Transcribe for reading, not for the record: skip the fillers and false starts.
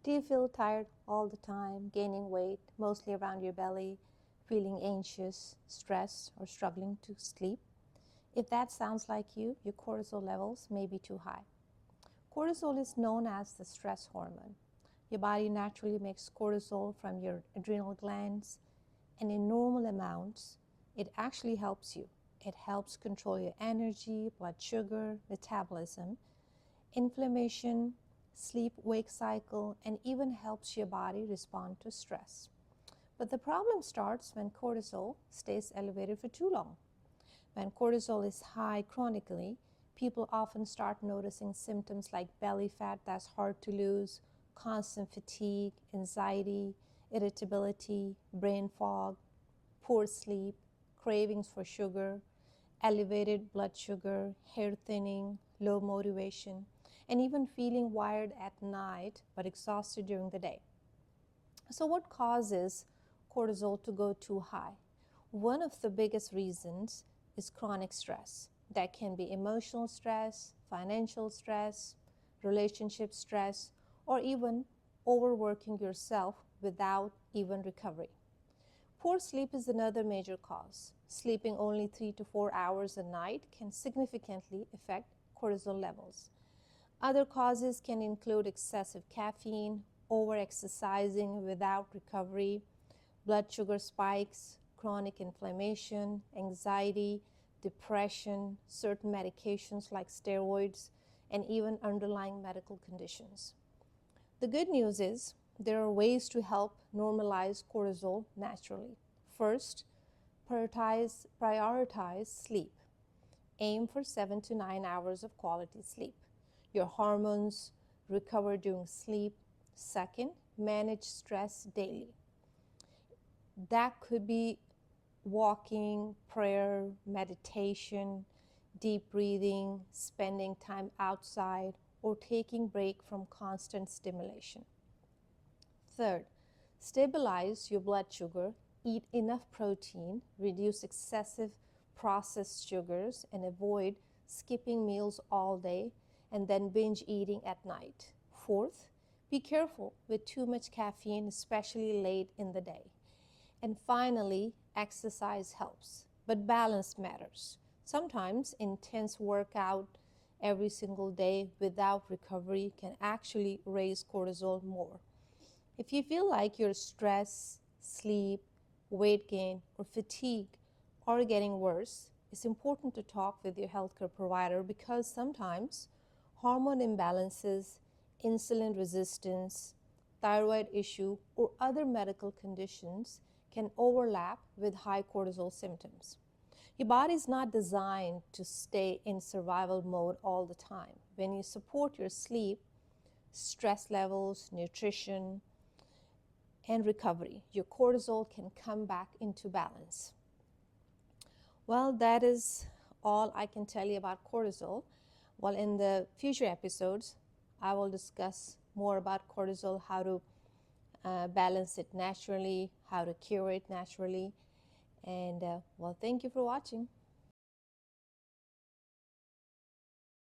Do you feel tired all the time, gaining weight, mostly around your belly, feeling anxious, stressed, or struggling to sleep? If that sounds like you, your cortisol levels may be too high. Cortisol is known as the stress hormone. Your body naturally makes cortisol from your adrenal glands, and in normal amounts, it actually helps you. It helps control your energy, blood sugar, metabolism, inflammation, sleep wake cycle, and even helps your body respond to stress. But the problem starts when cortisol stays elevated for too long. When cortisol is high chronically, people often start noticing symptoms like belly fat that's hard to lose, constant fatigue, anxiety, irritability, brain fog, poor sleep, cravings for sugar, elevated blood sugar, hair thinning, low motivation, and even feeling wired at night but exhausted during the day. So, what causes cortisol to go too high? One of the biggest reasons is chronic stress. That can be emotional stress, financial stress, relationship stress, or even overworking yourself without even recovery. Poor sleep is another major cause. Sleeping only 3 to 4 hours a night can significantly affect cortisol levels. Other causes can include excessive caffeine, overexercising without recovery, blood sugar spikes, chronic inflammation, anxiety, depression, certain medications like steroids, and even underlying medical conditions. The good news is there are ways to help normalize cortisol naturally. First, prioritize sleep. Aim for 7 to 9 hours of quality sleep. Your hormones recover during sleep. Second, manage stress daily. That could be walking, prayer, meditation, deep breathing, spending time outside, or taking break from constant stimulation. Third, stabilize your blood sugar, eat enough protein, reduce excessive processed sugars, and avoid skipping meals all day and then binge eating at night. Fourth, be careful with too much caffeine, especially late in the day. And finally, exercise helps, but balance matters. Sometimes intense workout every single day without recovery can actually raise cortisol more. If you feel like your stress, sleep, weight gain, or fatigue are getting worse, it's important to talk with your healthcare provider because sometimes hormone imbalances, insulin resistance, thyroid issue, or other medical conditions can overlap with high cortisol symptoms. Your body is not designed to stay in survival mode all the time. When you support your sleep, stress levels, nutrition, and recovery, your cortisol can come back into balance. Well, that is all I can tell you about cortisol. Well, in the future episodes, I will discuss more about cortisol, how to balance it naturally, how to cure it naturally. And well, thank you for watching.